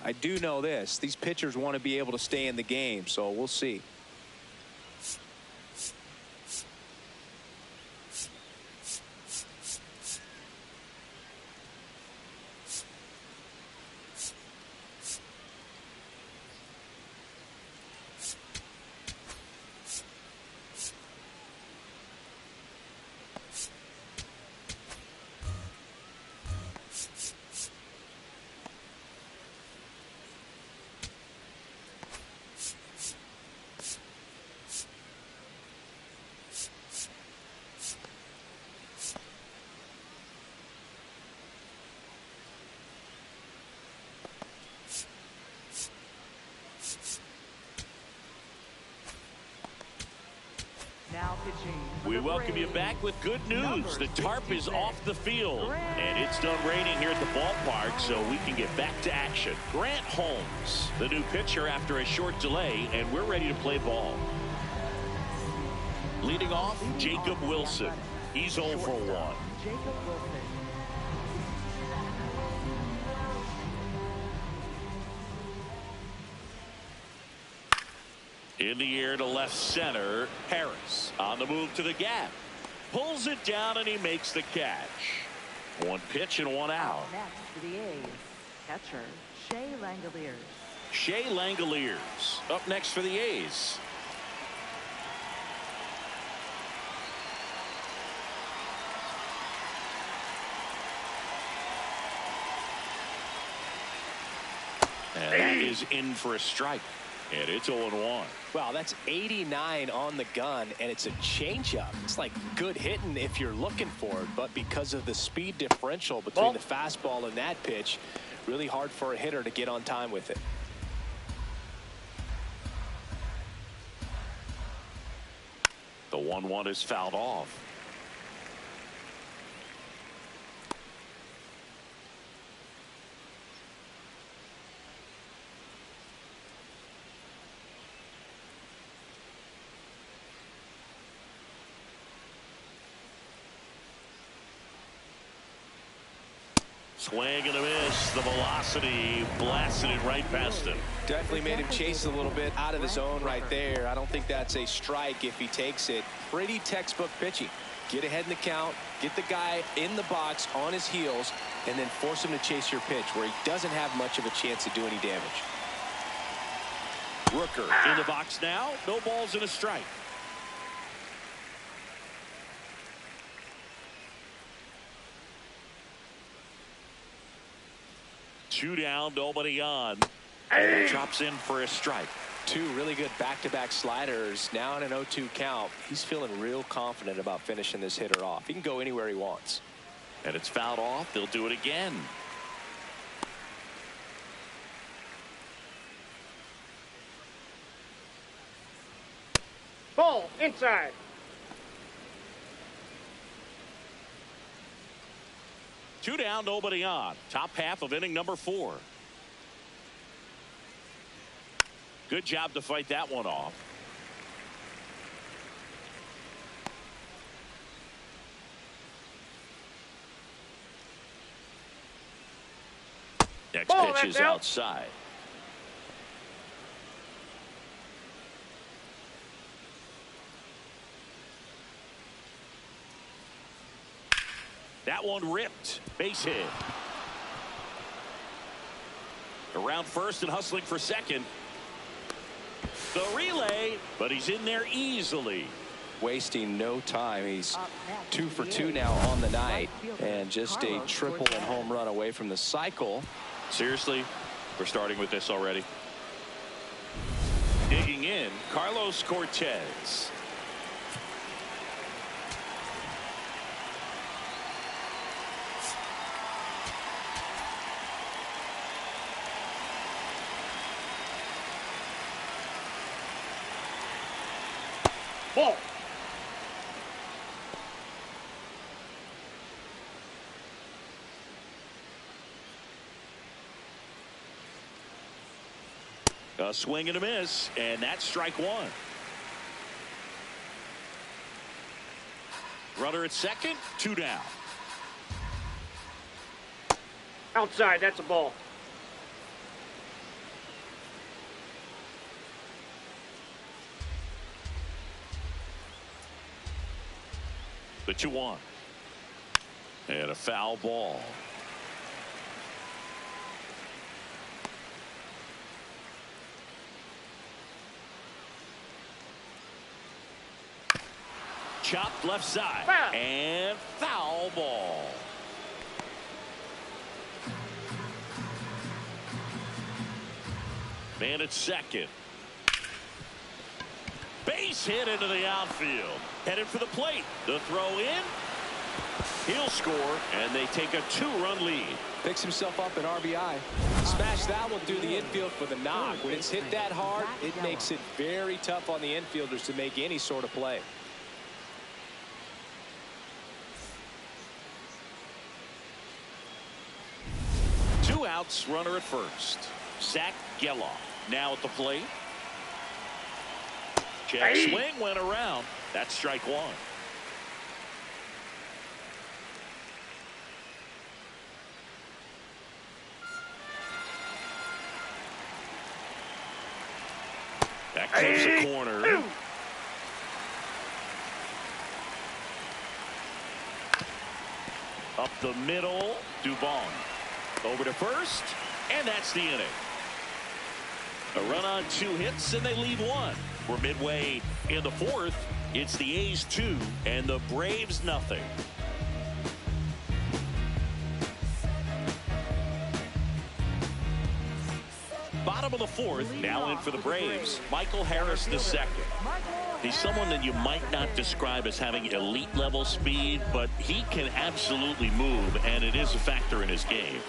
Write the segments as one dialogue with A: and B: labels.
A: I do know this. These pitchers want to be able to stay in the game, so we'll see.
B: We welcome you back with good news. The tarp is off the field, and it's done raining here at the ballpark, so we can get back to action. Grant Holmes, the new pitcher after a short delay, and we're ready to play ball. Leading off, Jacob Wilson. He's 0 for 1. In the air to left center, Harris on the move to the gap. Pulls it down and he makes the catch. One pitch and one out.
C: Next for the A's, catcher Shea Langoliers.
B: Shea Langoliers up next for the A's. And that is in for a strike. And it's 0-1.
A: Wow, that's 89 on the gun, and it's a changeup. It's like good hitting if you're looking for it, but because of the speed differential between the fastball and that pitch, really hard for a hitter to get on time with it.
B: The 1-1 is fouled off. Swing and a miss. The velocity blasted it right past him.
A: Definitely made him chase a little bit out of the zone right there. I don't think that's a strike if he takes it. Pretty textbook pitching. Get ahead in the count, get the guy in the box on his heels, and then force him to chase your pitch where he doesn't have much of a chance to do any damage.
B: Rooker in the box now. No balls and a strike. Two down, nobody on. Drops in for a strike.
A: Two really good back-to-back sliders. Now in an 0-2 count. He's feeling real confident about finishing this hitter off. He can go anywhere he wants.
B: And it's fouled off. They'll do it again.
D: Ball inside.
B: Two down, nobody on. Top half of inning number 4. Good job to fight that one off. Next pitch is outside. That one ripped. Base hit. Around first and hustling for second. The relay, but he's in there easily.
A: Wasting no time. He's 2 for 2 now on the night, and just a triple and home run away from the cycle.
B: Seriously, we're starting with this already. Digging in, Carlos Cortez.
D: Ball.
B: A swing and a miss, and that's strike one. Runner at second, 2 down.
D: Outside, that's a ball.
B: The 2-1. And a foul ball. Chopped left side.
D: Foul.
B: And foul ball. Man at second. Base hit into the outfield. Headed for the plate. The throw in. He'll score, and they take a 2-run lead.
A: Picks himself up an RBI. Smash that one through the infield for the knock. When it's hit that hard, it makes it very tough on the infielders to make any sort of play.
B: Two outs, runner at first. Zach Geloff now at the plate. Check swing went around. That's strike one. Back towards the corner. Up the middle, Dubon. Over to first, and that's the inning. A run on 2 hits, and they lead 1. We're midway in the 4th. It's the A's 2 and the Braves nothing. Bottom of the 4th, now in for the Braves, Michael Harris II. He's someone that you might not describe as having elite level speed, but he can absolutely move, and it is a factor in his game.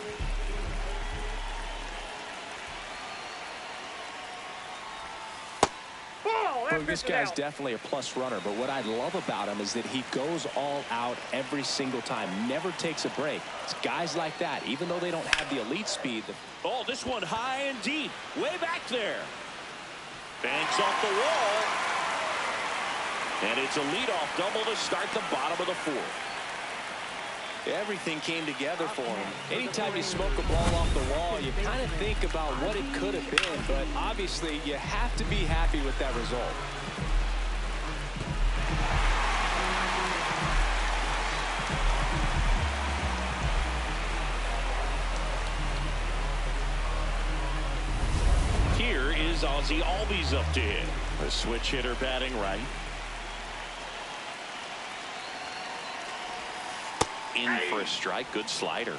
A: Well, this guy's definitely a plus runner, but what I love about him is that he goes all out every single time, never takes a break. It's guys like that, even though they don't have the elite speed.
B: Oh, this one high and deep, way back there. Banks off the wall. And it's a leadoff double to start the bottom of the 4th.
A: Everything came together for him. Anytime you smoke a ball off the wall, you kind of think about what it could have been, but obviously you have to be happy with that result.
B: Here is Ozzie Albies up to hit. A switch hitter batting right. In for a strike. Good slider.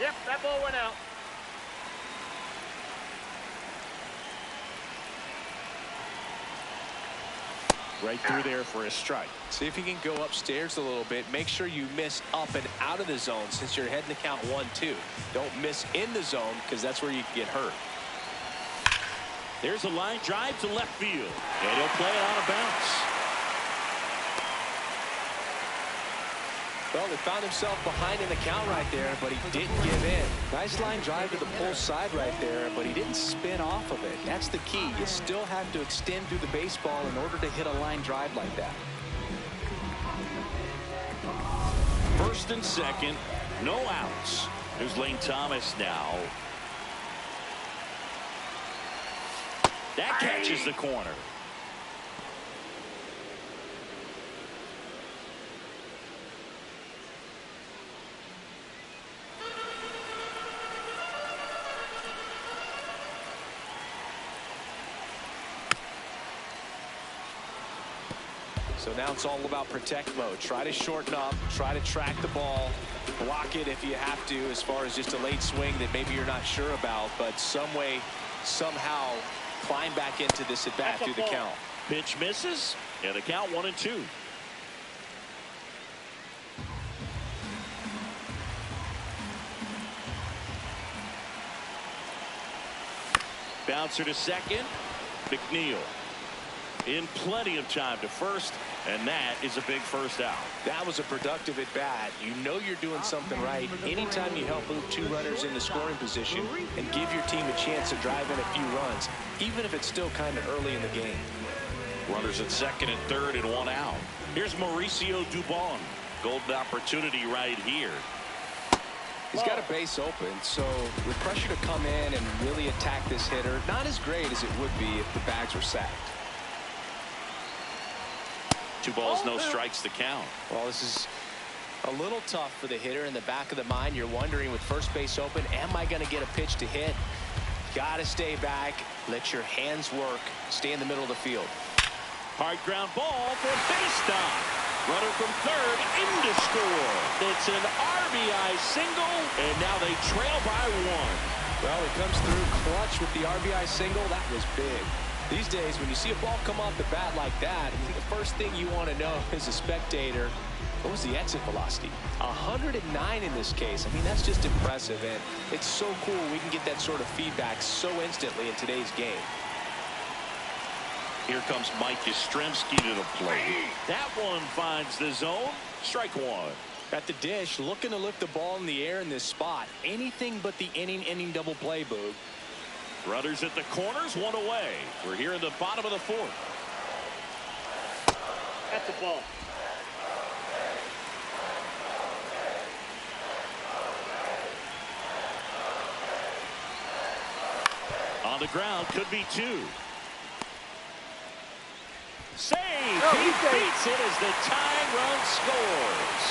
D: Yep, that ball went out.
B: Right through there for a strike.
A: See if you can go upstairs a little bit. Make sure you miss up and out of the zone since you're heading to count 1-2. Don't miss in the zone because that's where you can get hurt.
B: There's a line drive to left field, and he'll play it out of bounds.
A: Well, they found himself behind in the count right there, but he didn't give in. Nice line drive to the pull side right there, but he didn't spin off of it. That's the key. You still have to extend through the baseball in order to hit a line drive like that.
B: First and second, no outs. There's Lane Thomas now. That catches the corner.
A: So now it's all about protect mode. Try to shorten up, try to track the ball, block it if you have to, as far as just a late swing that maybe you're not sure about, but some way, somehow climb back into this at bat through the count.
B: Pitch misses, and the count 1-2. Bouncer to second. McNeil in plenty of time to first, and that is a big first out.
A: That was a productive at bat. You know you're doing something right anytime you help move 2 runners into scoring position and give your team a chance to drive in a few runs, even if it's still kind of early in the game.
B: Runners at second and third and 1 out. Here's Mauricio Dubon. Golden opportunity right here.
A: He's got a base open, so with pressure to come in and really attack this hitter, not as great as it would be if the bags were sacked.
B: 2 balls, no strikes to count.
A: Well, this is a little tough for the hitter. In the back of the mind, you're wondering with first base open, am I going to get a pitch to hit? Got to stay back, let your hands work, stay in the middle of the field.
B: Hard ground ball for base stop. Runner from third in to score. It's an RBI single, and now they trail by 1.
A: Well, he comes through clutch with the RBI single. That was big. These days, when you see a ball come off the bat like that, the first thing you want to know as a spectator, what was the exit velocity? 109 in this case. I mean, that's just impressive, and it's so cool we can get that sort of feedback so instantly in today's game.
B: Here comes Mike Yastrzemski to the plate. That one finds the zone. Strike 1.
A: At the dish, looking to lift the ball in the air in this spot. Anything but the inning double play, Boog.
B: Runners at the corners, 1 away. We're here in the bottom of the 4th.
D: That's a ball.
B: On the ground, could be 2. Save! He beats it as the tying run scores.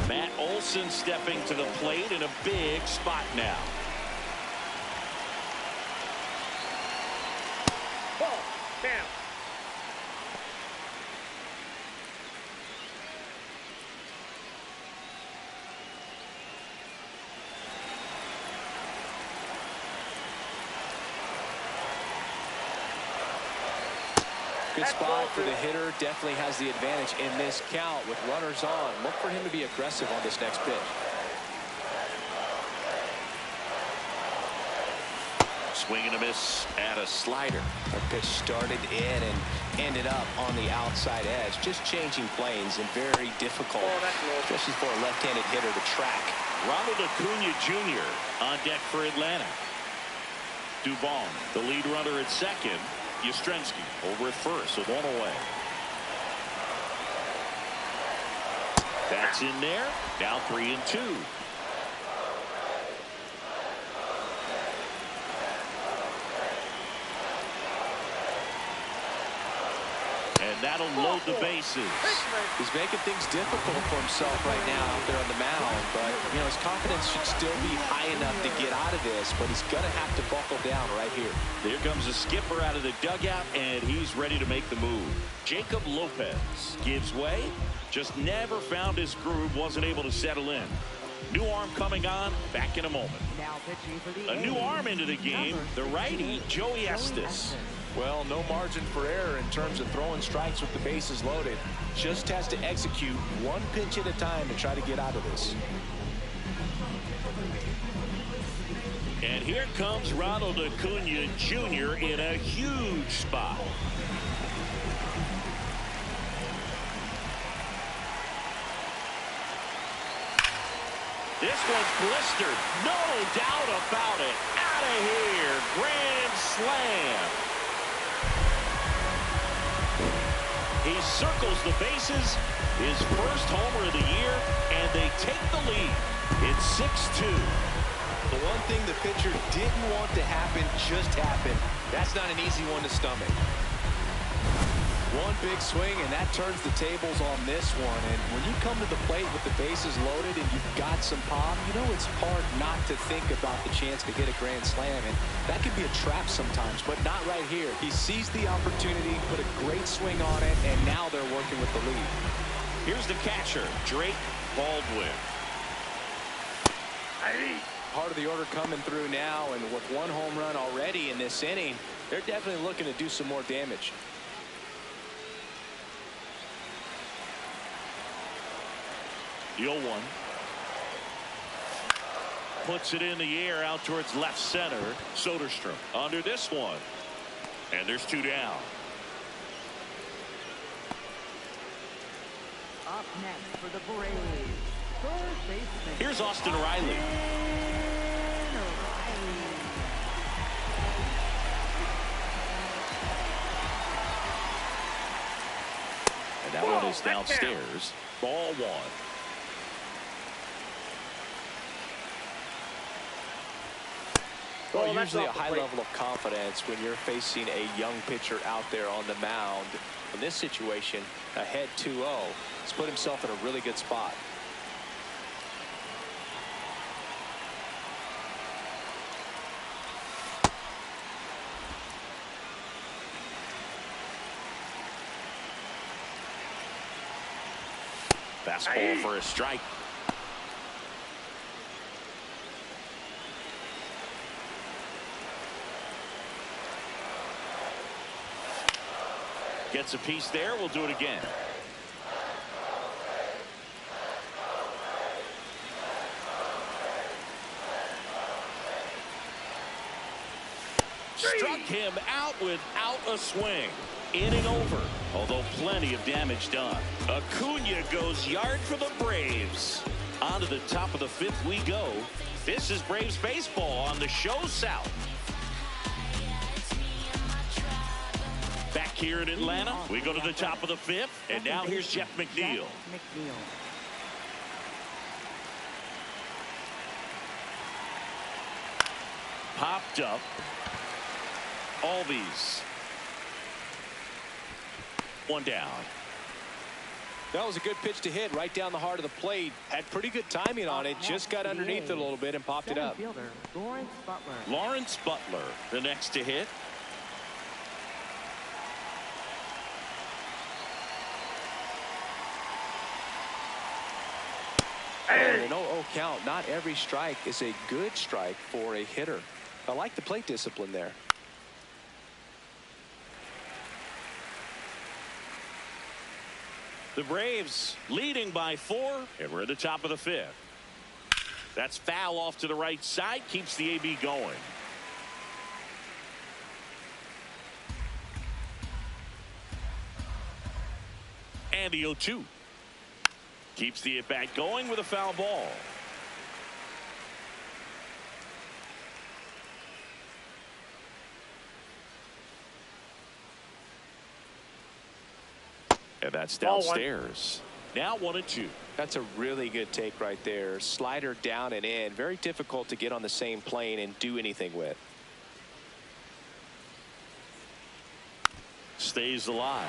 B: Matt Olson stepping to the plate in a big spot now.
D: Ball. Down.
A: Good spot for the hitter. Definitely has the advantage in this count with runners on. Look for him to be aggressive on this next pitch.
B: Swing and a miss at a slider.
A: The pitch started in and ended up on the outside edge. Just changing planes and very difficult, especially for a left-handed hitter to track.
B: Ronald Acuna Jr. on deck for Atlanta. Dubon, the lead runner at second. Yastrzemski over at first with 1 away. That's in there. Now 3-2. And that'll load the bases.
A: He's making things difficult for himself right now out there on the mound, but you know his confidence should still be high enough to get out of this, but he's gonna have to buckle down right here.
B: There comes the skipper out of the dugout, and he's ready to make the move. Jacob Lopez gives way. Just never found his groove, wasn't able to settle in. New arm coming on, back in a moment.
C: Now pitching for the
B: A new arm into the game, the righty Joey Estes.
A: Well, no margin for error in terms of throwing strikes with the bases loaded. Just has to execute one pitch at a time to try to get out of this.
B: And here comes Ronald Acuna Jr. in a huge spot. This one's blistered. No doubt about it. Out of here. Grand slam. He circles the bases. His first homer of the year. And they take the lead. It's 6-2.
A: The one thing the pitcher didn't want to happen just happened. That's not an easy one to stomach. One big swing, and that turns the tables on this one. And when you come to the plate with the bases loaded and you've got some pop, you know it's hard not to think about the chance to hit a grand slam. And that could be a trap sometimes, but not right here. He seized the opportunity, put a great swing on it, and now they're working with the lead.
B: Here's the catcher, Drake Baldwin.
A: Part of the order coming through now, and with one home run already in this inning, they're definitely looking to do some more damage.
B: The 0-1. Puts it in the air out towards left center. Soderstrom under this one. And there's 2 down.
C: Up next for the Braves, third baseman.
B: Here's Austin Riley. And that one is downstairs. Ball one.
A: Well, usually a high level of confidence when you're facing a young pitcher out there on the mound. In this situation, ahead 2-0, he's put himself in a really good spot.
B: Fastball for a strike. Gets a piece there. We'll do it again. Struck him out without a swing. Inning over, although plenty of damage done. Acuna goes yard for the Braves. On to the top of the fifth we go. This is Braves baseball on the show South. Back here in Atlanta, we go to the top of the fifth, and now here's Jeff McNeil. Popped up. Albies. One down.
A: That was a good pitch to hit right down the heart of the plate. Had pretty good timing on it. Just got underneath it a little bit and popped it up.
B: Lawrence Butler, the next to hit.
A: And an 0-0 count. Not every strike is a good strike for a hitter. I like the plate discipline there.
B: The Braves leading by 4, and we're at the top of the fifth. That's foul off to the right side, keeps the AB going. And the 0-2. Keeps the at-bat going with a foul ball. And that's downstairs. Now 1-2.
A: That's a really good take right there. Slider down and in. Very difficult to get on the same plane and do anything with.
B: Stays alive.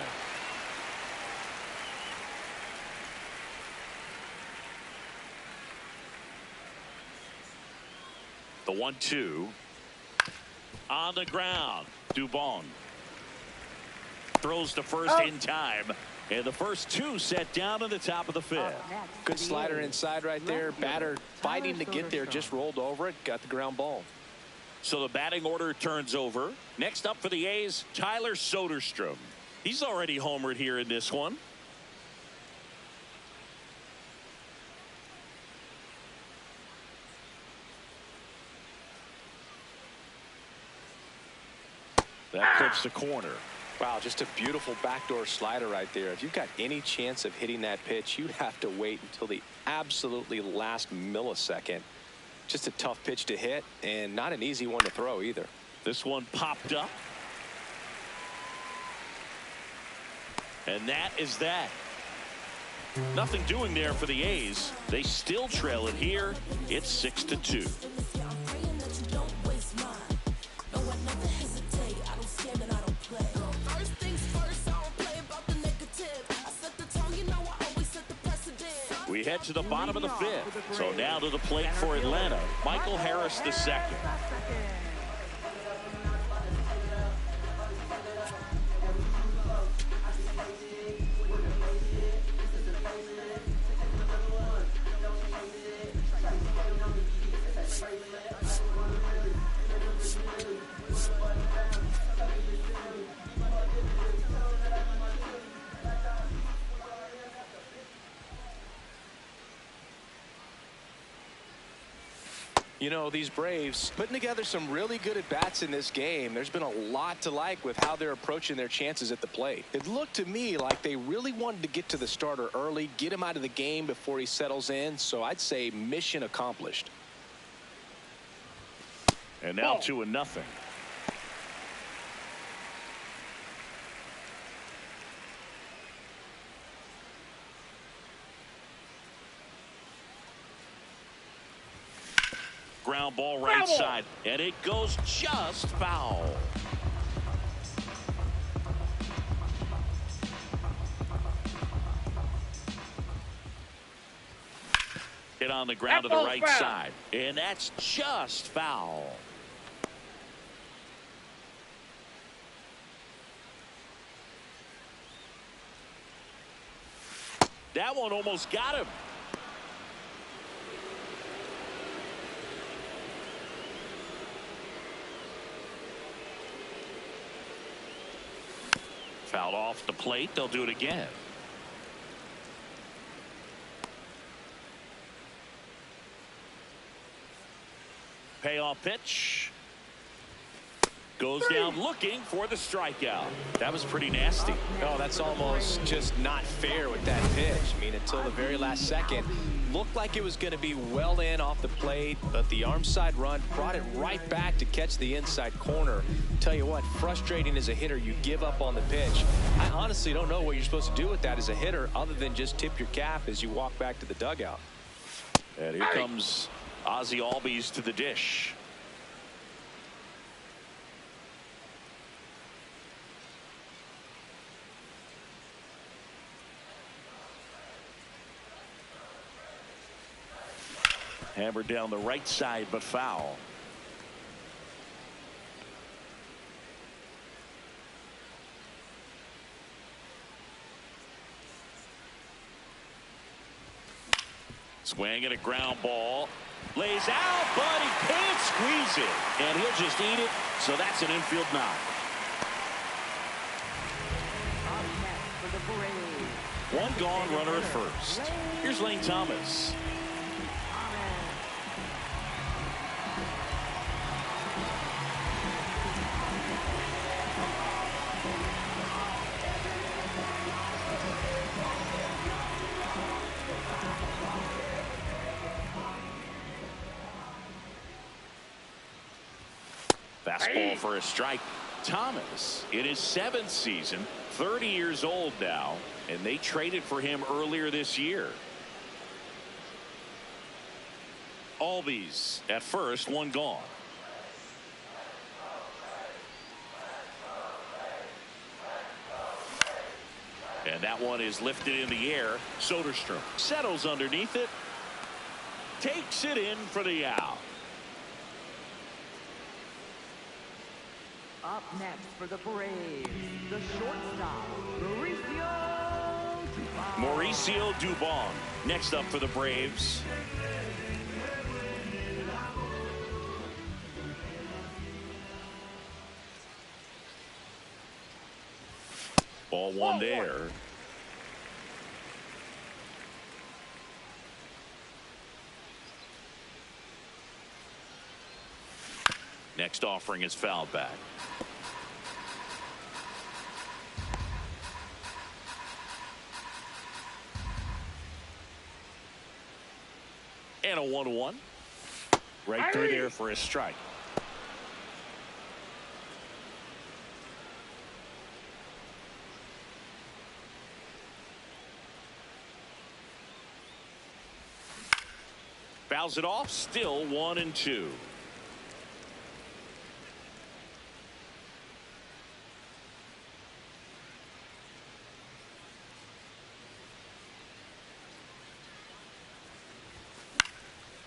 B: The 1-2 on the ground. Dubon throws to first in time, and the first 2 set down to the top of the fifth.
A: Good slider inside right there. Batter fighting to get there, just rolled over it, got the ground ball.
B: So the batting order turns over. Next up for the A's, Tyler Soderstrom. He's already homered here in this one. That clips the corner.
A: Wow, just a beautiful backdoor slider right there. If you've got any chance of hitting that pitch, you'd have to wait until the absolutely last millisecond. Just a tough pitch to hit, and not an easy one to throw either.
B: This one popped up. And that is that. Nothing doing there for the A's. They still trail it here. It's 6-2. We head to the bottom of the fifth. So now to the plate for Atlanta, Michael Harris II.
A: You know, these Braves putting together some really good at-bats in this game. There's been a lot to like with how they're approaching their chances at the plate. It looked to me like they really wanted to get to the starter early, get him out of the game before he settles in. So I'd say mission accomplished.
B: And now 2-0. Ground ball right side, and it goes just foul. Hit on the ground to the right side, and that's just foul. That one almost got him. Fouled off the plate. They'll do it again. Payoff pitch. Goes down looking for the strikeout. That was pretty nasty.
A: Oh, that's almost just not fair with that pitch. I mean, until the very last second, looked like it was going to be well in off the plate, but the arm side run brought it right back to catch the inside corner. Tell you what, frustrating as a hitter, you give up on the pitch. I honestly don't know what you're supposed to do with that as a hitter other than just tip your cap as you walk back to the dugout.
B: And here comes Ozzie Albies to the dish. Hammered down the right side, but foul. Swing and a ground ball. Lays out, but he can't squeeze it. And he'll just eat it. So that's an infield knock. One gone, runner at first. Here's Lane Thomas. Fastball for a strike. Thomas in his 7th season, 30 years old now, and they traded for him earlier this year. Albies at first, one gone. And that one is lifted in the air. Soderstrom settles underneath it, takes it in for the out.
C: Up next for the Braves, the shortstop,
B: Mauricio Dubon. Next up for the Braves. Ball one there. Next offering is fouled back. And a 1-1. Right through there for a strike. Fouls it off. Still 1-2.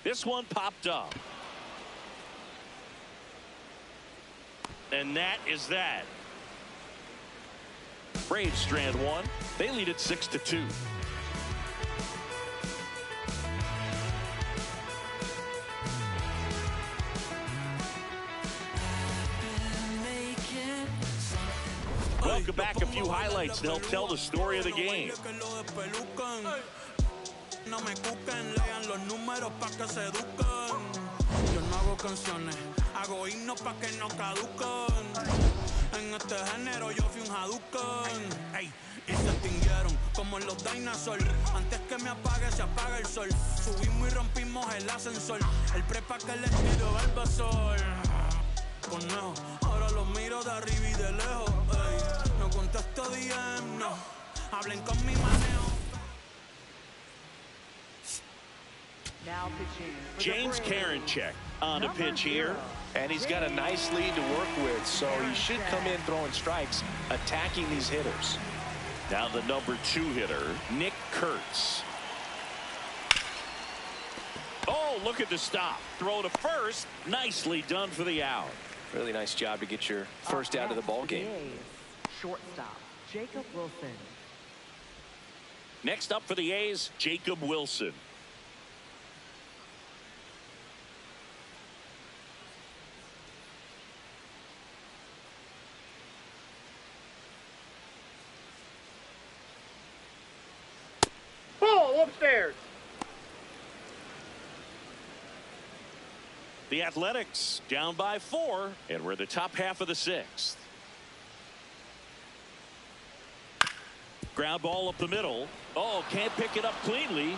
B: This one popped up. And that is that. Braves strand one. They lead it 6-2. Welcome back. A few highlights to help tell the story of the game.
E: No me cuquen, lean los números pa' que se eduquen. Yo no hago canciones, hago himnos pa' que no caduquen. En este género yo fui un Hadouken. Ey, y se extinguieron como en los dinosaurs. Antes que me apague, se apaga el sol. Subimos y rompimos el ascensor. El prepa que les tiro Barbasol. Conejo, ahora los miro de arriba y de lejos. Ey, no contesto DM, no. Hablen con mi manejo.
C: Now pitching for the
B: James
C: Braves,
B: Karinchak on the pitch here.
A: And he's got a nice lead to work with, so he should come in throwing strikes, attacking these hitters.
B: Now the number 2 hitter, Nick Kurtz. Oh, look at the stop. Throw to first. Nicely done for the out.
A: Really nice job to get your first out of the ball game.
C: Shortstop, Jacob Wilson.
B: Next up for the A's, Jacob Wilson.
D: Ball upstairs.
B: The Athletics down by 4, and we're the top half of the 6th. Ground ball up the middle. Oh, can't pick it up cleanly.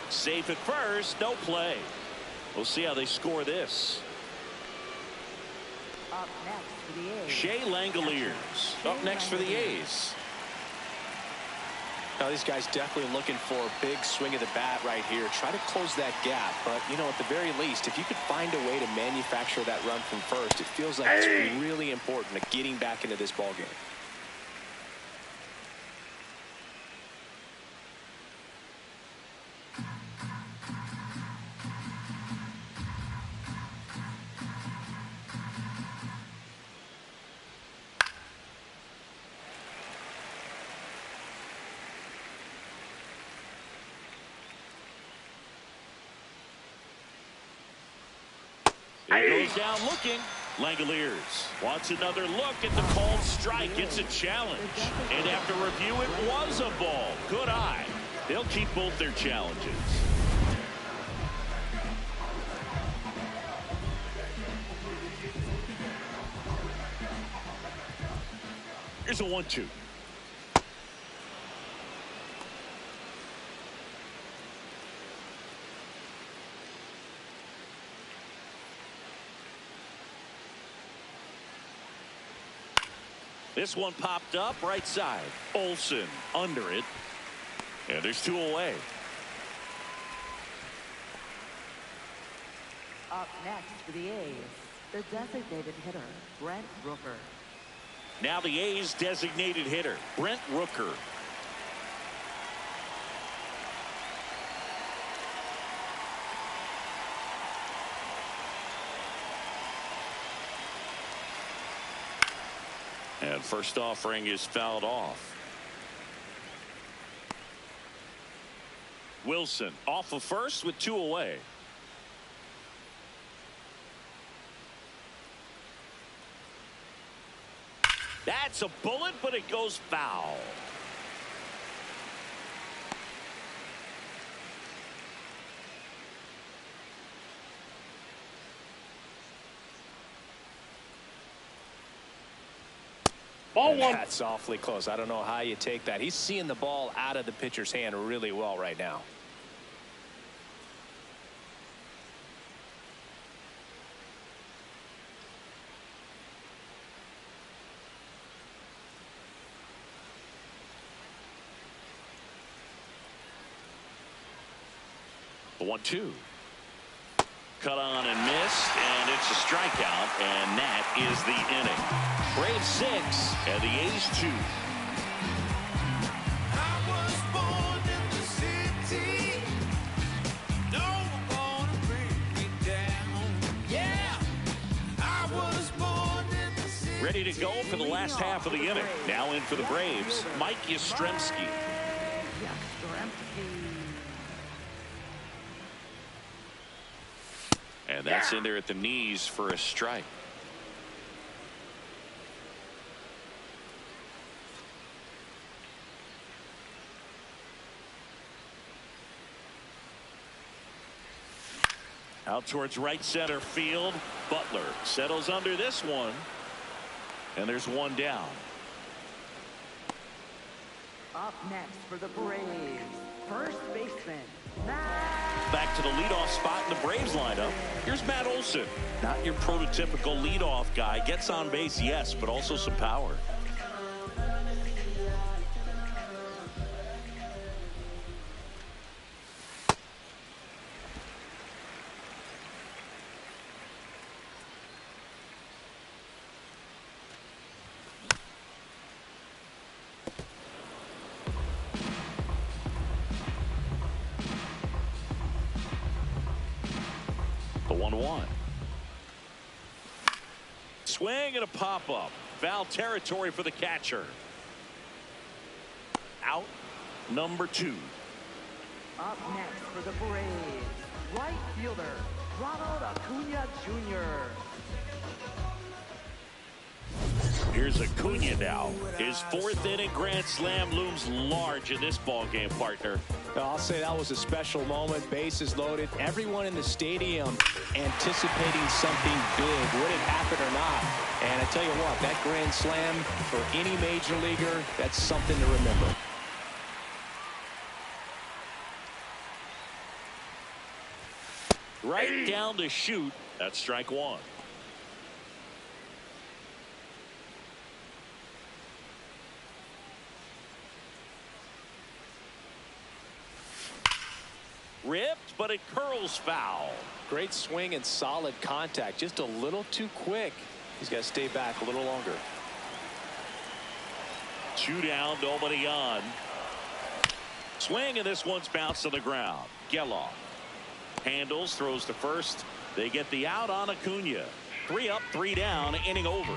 B: Safe at first, no play. We'll see how they score this.
C: Up next for the A's.
B: Shea Langoliers up next for the A's.
A: Now these guys definitely looking for a big swing of the bat right here. Try to close that gap, but you know, at the very least, if you could find a way to manufacture that run from first, it feels like it's really important to getting back into this ball game.
B: He goes down looking. Langoliers wants another look at the called strike. It's a challenge. And after review, it was a ball. Good eye. They'll keep both their challenges. Here's a 1-2. This one popped up right side. Olsen under it. And there's 2 away.
C: Up next for the A's, the designated hitter, Brent Rooker.
B: Now the A's designated hitter, Brent Rooker. And first offering is fouled off. Wilson off of first with 2 away. That's a bullet, but it goes foul.
D: Ball 1.
A: That's awfully close. I don't know how you take that. He's seeing the ball out of the pitcher's hand really well right now.
B: The 1-2. Cut on and missed, and it's a strikeout, and that is the inning. Braves 6 and the A's 2.
E: I was born in the city. No one gonna bring me down. Yeah, I was born in the city.
B: Ready to go for the last half of the inning. Now in for the Braves, Mike Yastrzemski. And that's in there at the knees for a strike. Out towards right center field. Butler settles under this one. And there's one down.
C: Up next for the Braves, first baseman,
B: Back to the leadoff spot in the Braves lineup. Here's Matt Olson. Not your prototypical leadoff guy. Gets on base, yes, but also some power. The 1-1. Swing and a pop-up. Foul territory for the catcher. Out number 2.
C: up next for the Braves, right fielder, Ronald Acuna Jr.
B: Here's Acuna now. His 4th inning grand slam looms large in this ballgame, partner.
A: I'll say that was a special moment. Bases loaded. Everyone in the stadium anticipating something big. Would it happen or not? And I tell you what, that grand slam for any major leaguer, that's something to remember.
B: Right down to shoot. That's strike 1. Ripped, but it curls foul.
A: Great swing and solid contact. Just a little too quick. He's got to stay back a little longer.
B: 2 down, nobody on. Swing, and this one's bounced on the ground. Geloff handles, throws to first. They get the out on Acuna. 3 up, 3 down, inning over.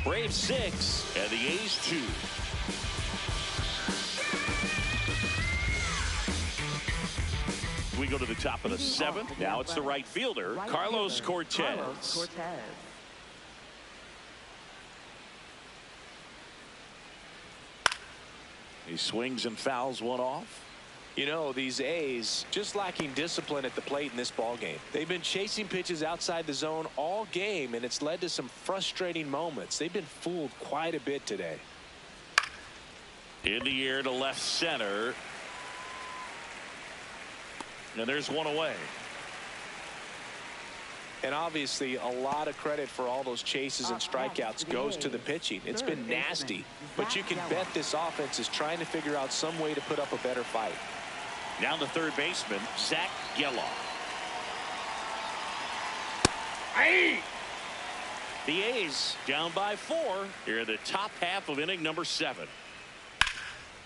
B: Braves 6 and the A's 2. We go to the top of the 7th. Now it's the right fielder, Carlos Cortez. He swings and fouls one off.
A: You know, these A's just lacking discipline at the plate in this ball game. They've been chasing pitches outside the zone all game, and it's led to some frustrating moments. They've been fooled quite a bit today.
B: In the air to left center. And there's one away.
A: And obviously a lot of credit for all those chases and strikeouts goes to the pitching. It's been nasty, but you can bet this offense is trying to figure out some way to put up a better fight.
B: Now the third baseman, Zach Geloff. The A's down by 4 here in the top half of inning number 7.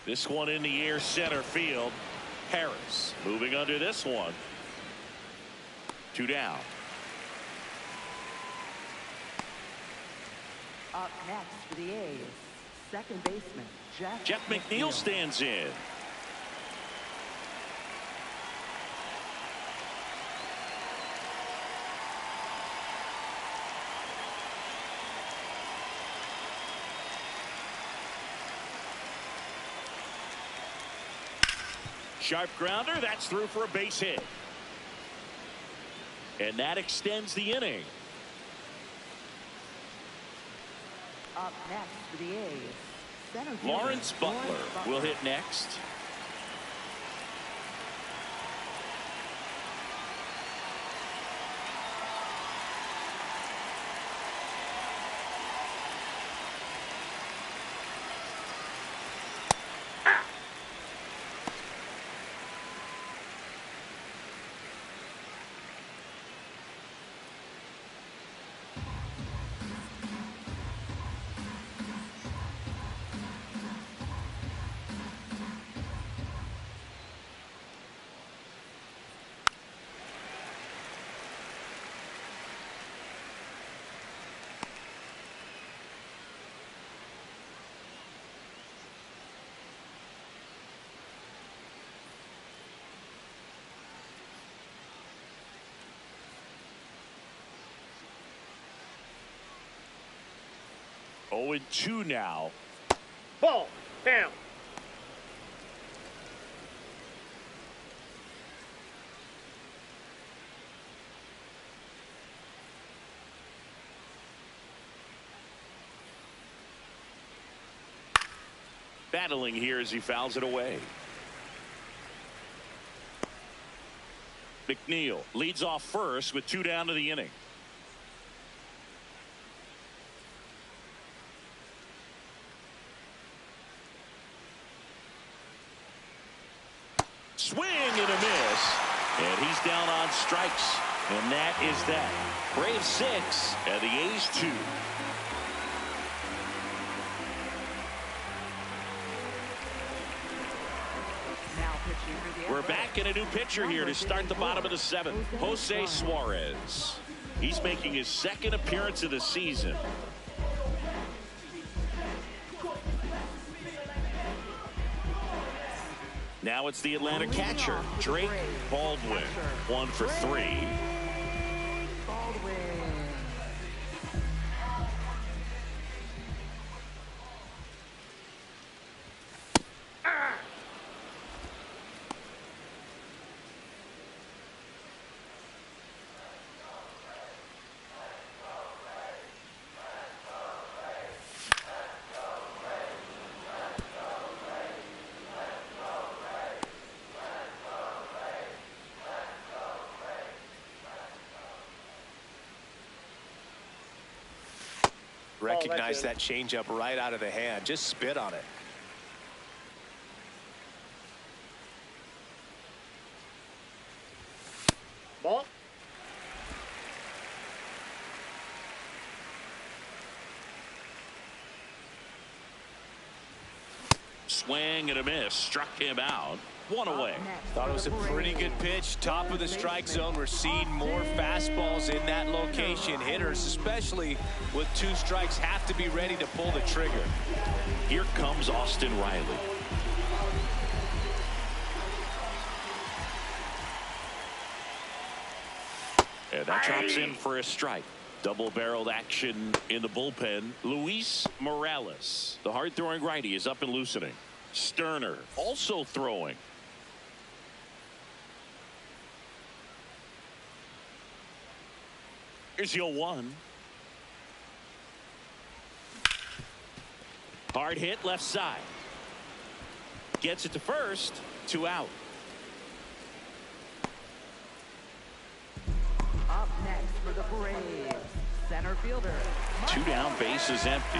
B: This one in the air center field. Harris moving under this one. 2 down.
C: Up next for the A's, second baseman,
B: Jeff McNeil stands in. Sharp grounder, that's through for a base hit. And that extends the inning.
C: Up next for the A's, center fielder,
B: Lawrence Butler will hit next. Oh, and 2 now.
D: Ball. Down.
B: battling here as he fouls it away. McNeil leads off first with 2 down to the inning. Swing and a miss. And he's down on strikes. And that is that. Braves 6 and the A's 2. We're back in a new pitcher here to start the bottom of the 7th. Jose Suarez. He's making his 2nd appearance of the season. Now it's the Atlanta catcher, Drake Baldwin. 1 for 3.
A: Recognize that changeup right out of the hand. Just spit on it.
D: Ball.
B: Swing and a miss. Struck him out. 1 away.
A: Thought it was a pretty good pitch. Top of the strike zone. We're seeing more fastballs in that location. Hitters, especially with 2 strikes, have to be ready to pull the trigger.
B: Here comes Austin Riley. And that chops in for a strike. Double-barreled action in the bullpen. Luis Morales, the hard-throwing righty, is up and loosening. Sterner also throwing. Here's the 0-1. Hard hit left side. Gets it to first. 2 out.
C: Up next for the Braves, center fielder.
B: 2 down, bases empty.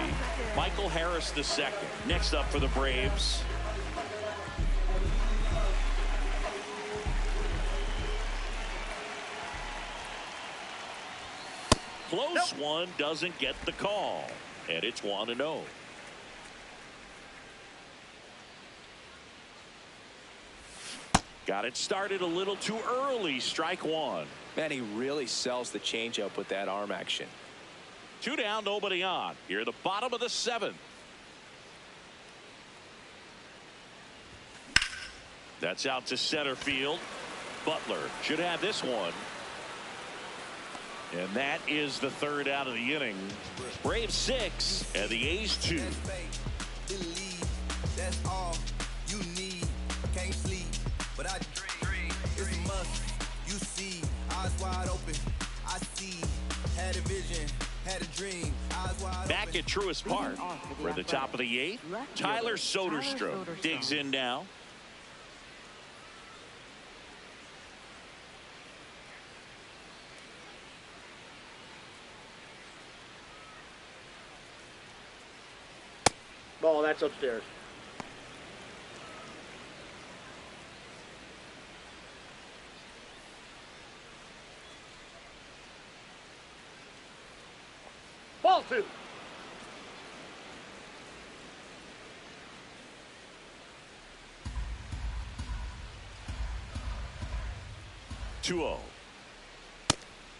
B: Michael Harris the second. Next up for the Braves. Close one, doesn't get the call. And it's 1-0. Got it started a little too early. Strike 1.
A: Man, he really sells the changeup with that arm action.
B: 2 down, nobody on. Here at the bottom of the 7th. That's out to center field. Butler should have this one. And that is the 3rd out of the inning. Braves 6 and the A's 2.
F: That's all you need. Can't sleep, but I dream. It's a must. You see, eyes wide open. I see. Had a vision, had a dream. Eyes wide
B: Back
F: open.
B: at Truist Park. We're at the top of the 8th. Tyler Soderstrom digs in now.
D: Ball, that's upstairs. Ball 2.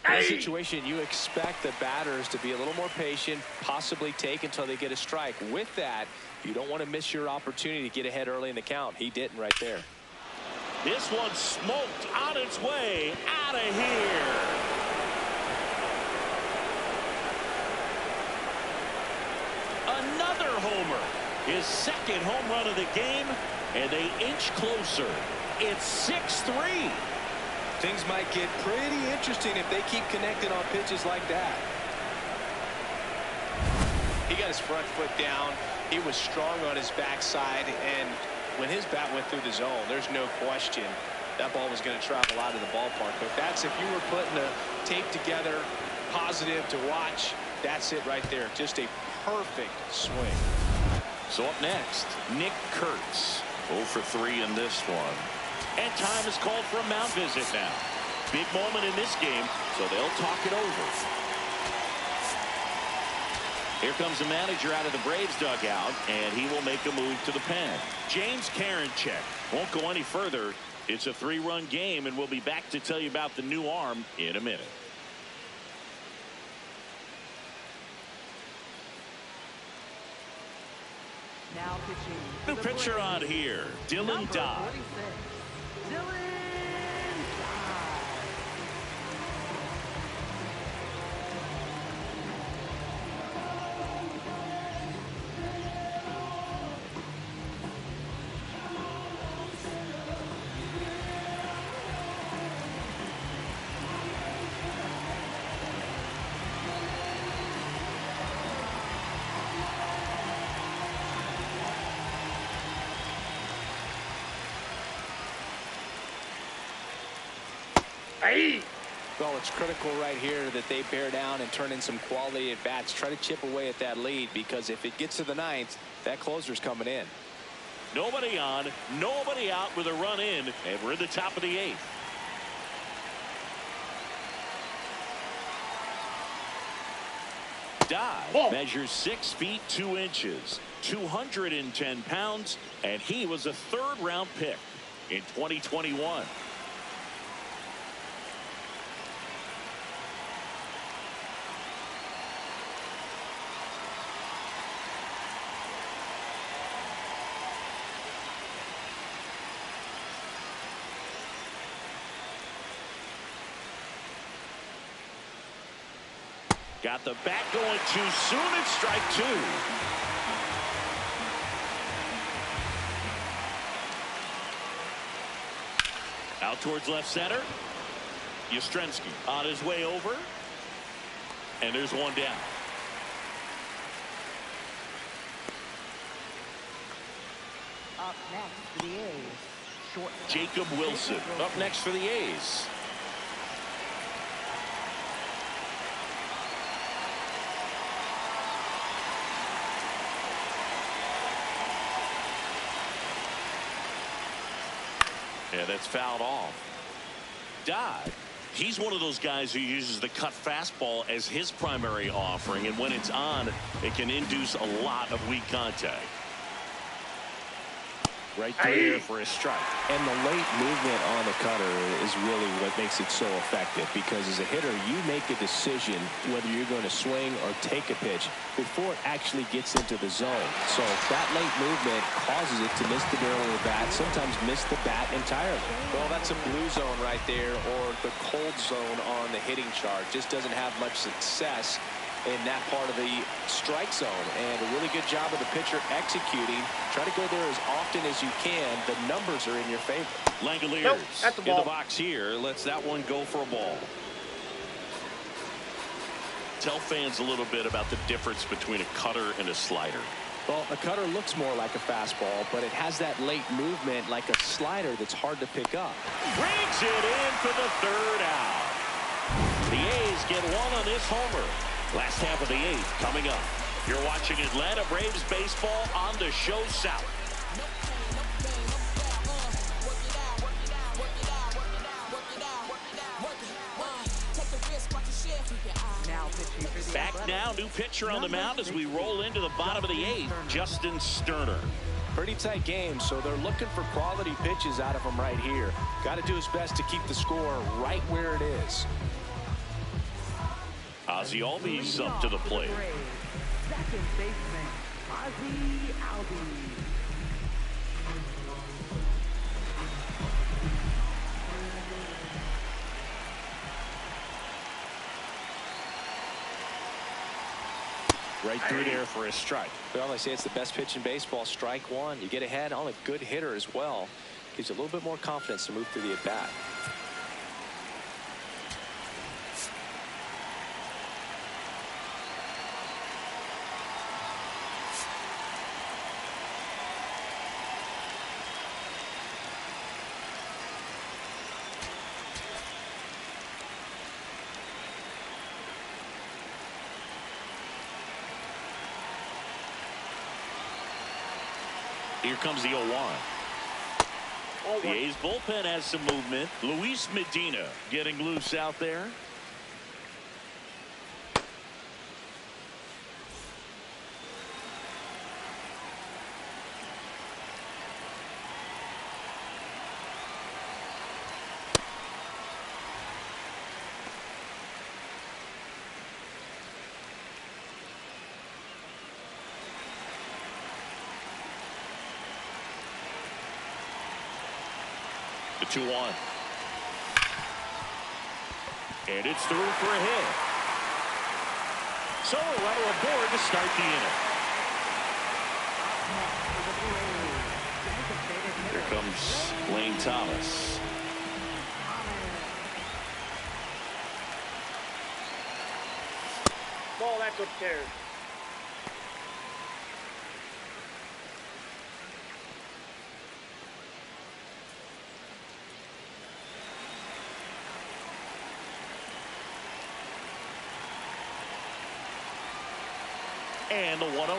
A: In that situation, you expect the batters to be a little more patient, possibly take until they get a strike. With that, you don't want to miss your opportunity to get ahead early in the count. He didn't right there.
B: This one smoked on its way out of here. Another homer. His 2nd home run of the game, and they inch closer. It's 6-3.
A: Things might get pretty interesting if they keep connecting on pitches like that. He got his front foot down. He was strong on his backside, and when his bat went through the zone, there's no question that ball was going to travel out of the ballpark. But that's, if you were putting the tape together, positive to watch, that's it right there. Just a perfect swing.
B: So up next, Nick Kurtz. 0 for 3 in this one. And time is called for a mound visit now. Big moment in this game, so they'll talk it over. Here comes the manager out of the Braves dugout, and he will make a move to the pen. James Karinchak won't go any further. It's a 3-run game, and we'll be back to tell you about the new arm in a minute.
C: Now pitching.
B: New pitcher on here, Dylan Dodd.
C: Dylan.
A: Well, it's critical right here that they bear down and turn in some quality at bats. Try to chip away at that lead, because if it gets to the 9th, that closer's coming in.
B: Nobody on, nobody out with a run in, and we're in the top of the 8th. Dodd measures 6 feet 2 inches, 210 pounds, and he was a 3rd-round pick in 2021. Got the bat going too soon. It's strike 2. Out towards left center. Yastrzemski on his way over. And there's one down.
C: Up next for the A's. Short.
B: Jacob Wilson up next for the A's. Yeah, that's fouled off. Dodd, he's one of those guys who uses the cut fastball as his primary offering, and when it's on, it can induce a lot of weak contact. Right through there for a strike.
A: And the late movement on the cutter is really what makes it so effective, because as a hitter, you make a decision whether you're going to swing or take a pitch before it actually gets into the zone. So that late movement causes it to miss the barrel of the bat, sometimes miss the bat entirely. Well, that's a blue zone right there, or the cold zone on the hitting chart. Just doesn't have much success in that part of the strike zone, and a really good job of the pitcher executing. Try to go there as often as you can. The numbers are in your favor.
B: Langoliers in the box here. Lets that one go for a ball. Tell fans a little bit about the difference between a cutter and a slider.
A: Well, a cutter looks more like a fastball, but it has that late movement like a slider that's hard to pick up.
B: Brings it in for the 3rd out. The A's get one on this homer. Last half of the 8th coming up. You're watching Atlanta Braves baseball on the Show South. Back now, new pitcher on the mound as we roll into the bottom of the 8th, Justin Sterner.
A: Pretty tight game, so they're looking for quality pitches out of him right here. Got to do his best to keep the score right where it is.
B: Ozzie Albies up to the plate.
C: Second baseman, Ozzie Albies.
B: Right through there for a strike.
A: Well, they say it's the best pitch in baseball. Strike 1. You get ahead on a good hitter as well. Gives you a little bit more confidence to move through the at-bat.
B: Here comes the 0-1. The A's bullpen has some movement. Luis Medina getting loose out there. The 2-1. And it's through for a hit. So a runner aboard to start the inning. Here comes Lane Thomas.
D: Ball, that's upstairs.
B: And the 1-0.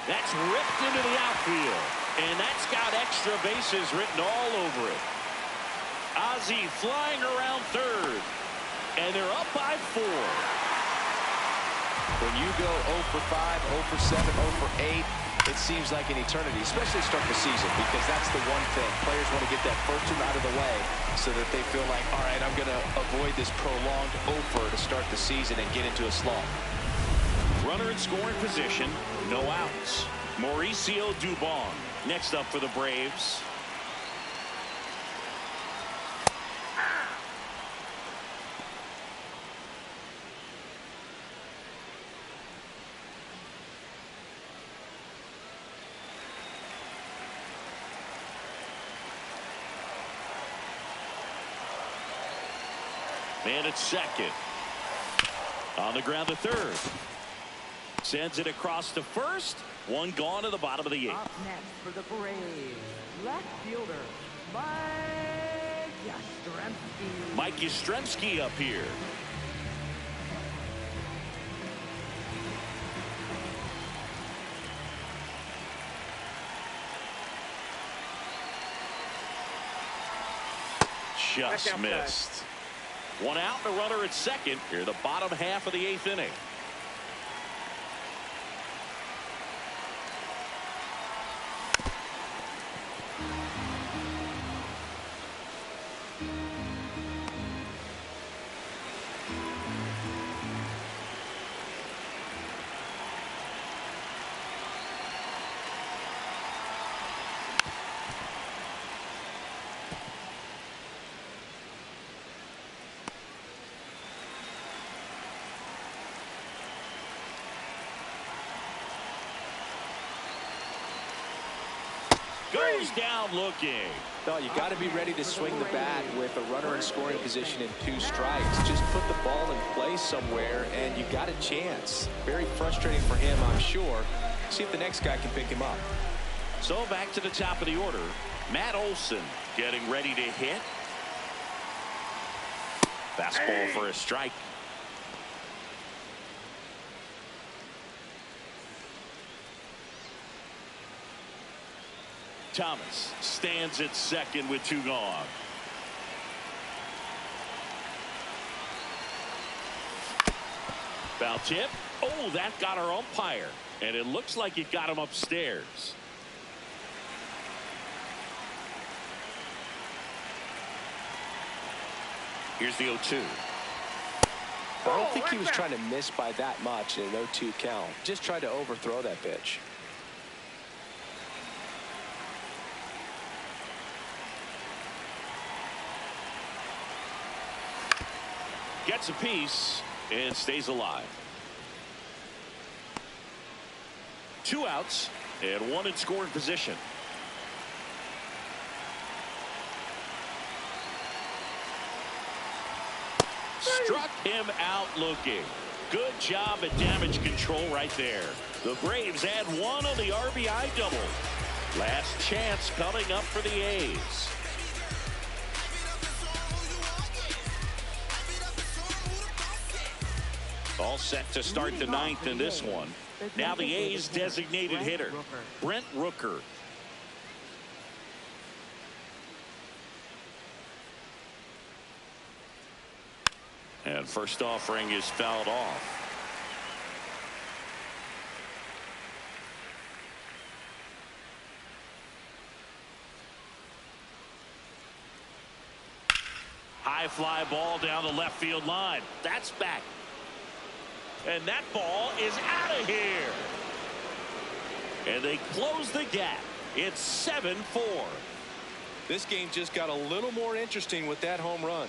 B: That's ripped into the outfield. And that's got extra bases written all over it. Ozzie flying around third. And they're up by 4.
A: When you go 0 for 5, 0 for 7, 0 for 8, it seems like an eternity, especially to start the season, because that's the one thing. Players want to get that first one out of the way so that they feel like, all right, I'm going to avoid this prolonged 0 for to start the season and get into a slump.
B: Runner in scoring position, no outs. Mauricio Dubon next up for the Braves. Man at second. On the ground to third. Sends it across to first. One gone to the bottom of the 8th.
C: Up next for the Braves, left fielder
B: Mike Yastrzemski up here. Just missed. One out, the runner at second. Here the bottom half of the 8th inning. Goes down looking.
A: No, you got to be ready to swing the bat with a runner in scoring position and 2 strikes. Just put the ball in place somewhere and you got a chance. Very frustrating for him, I'm sure. See if the next guy can pick him up.
B: So back to the top of the order. Matt Olson getting ready to hit. Fastball for a strike. Thomas stands at second with 2 gone. Foul tip. Oh, that got our umpire. And it looks like it got him upstairs. Here's the 0-2.
A: I don't think he was trying to miss by that much in an 0-2 count. Just tried to overthrow that pitch.
B: Gets a piece and stays alive. 2 outs and 1 in scoring position. Struck him out looking. Good job at damage control right there. The Braves add 1 on the RBI double. Last chance coming up for the A's. All set to start the 9th in this one. Now the A's designated hitter, Brent Rooker. And first offering is fouled off. High fly ball down the left field line. That's back. And that ball is out of here. And they close the gap. It's 7-4.
A: This game just got a little more interesting with that home run.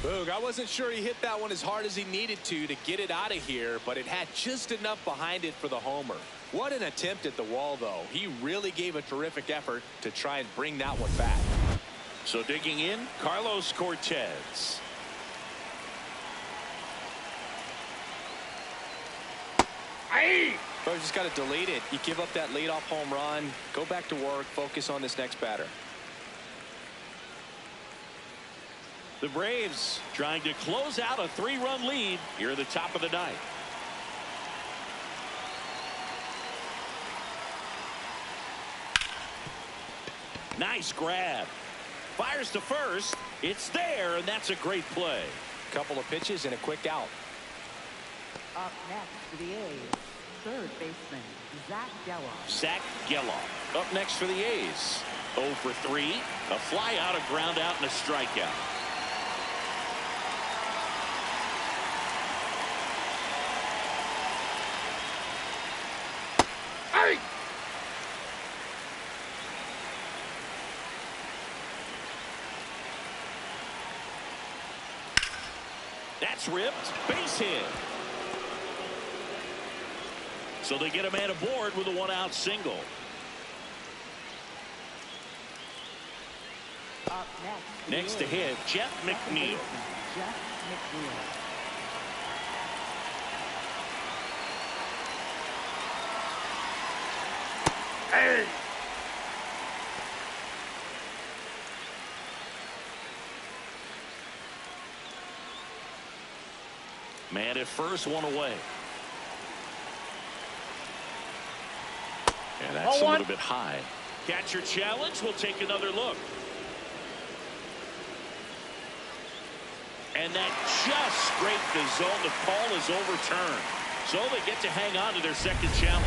A: Boog, I wasn't sure he hit that one as hard as he needed to get it out of here, but it had just enough behind it for the homer. What an attempt at the wall, though. He really gave a terrific effort to try and bring that one back.
B: So digging in, Carlos Cortez.
A: Hey! Bro, just got to delete it. You give up that leadoff home run, go back to work, focus on this next batter.
B: The Braves trying to close out a 3-run lead here at the top of the ninth. Nice grab. Fires to first. It's there, and that's a great play.
A: Couple of pitches and a quick out.
C: Up next for the A's, third baseman, Zach Geloff.
B: Zach Geloff up next for the A's. 0 for 3. A fly out, a ground out, and a strikeout. That's ripped. Base hit. So they get a man aboard with a 1-out single.
C: Up
B: Next to hit, Jeff McNeil.
C: Jeff McNeil.
D: Hey!
B: Man at first, one away. And that's a little bit high. Catcher challenge. We'll take another look. And that just scraped the zone. The call is overturned. So they get to hang on to their second challenge.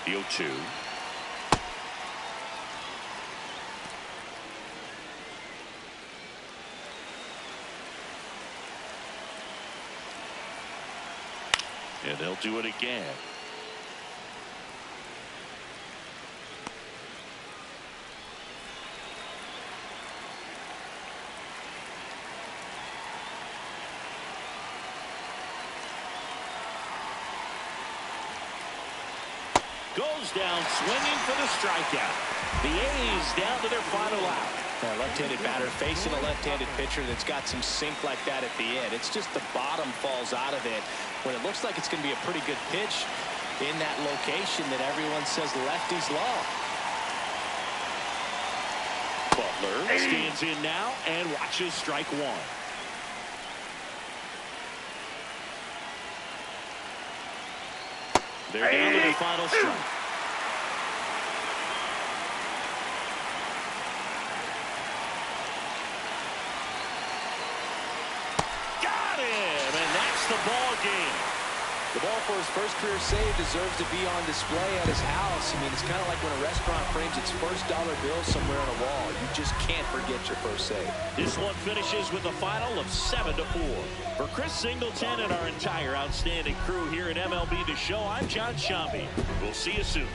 B: The 0-2. And they'll do it again. Goes down swinging for the strikeout. The A's down to their final out.
A: A left-handed batter facing a left-handed pitcher that's got some sink like that at the end. It's just the bottom falls out of it when it looks like it's going to be a pretty good pitch in that location that everyone says lefties love.
B: Butler stands in now and watches strike one. They're down to their final strike. Got him, and that's the ball game.
A: The ball for his first career save deserves to be on display at his house. I mean, it's kind of like when a restaurant frames its first dollar bill somewhere on a wall. You just can't forget your first save.
B: This one finishes with a final of 7-4. For Chris Singleton and our entire outstanding crew here at MLB The Show, I'm John Shambi. We'll see you soon.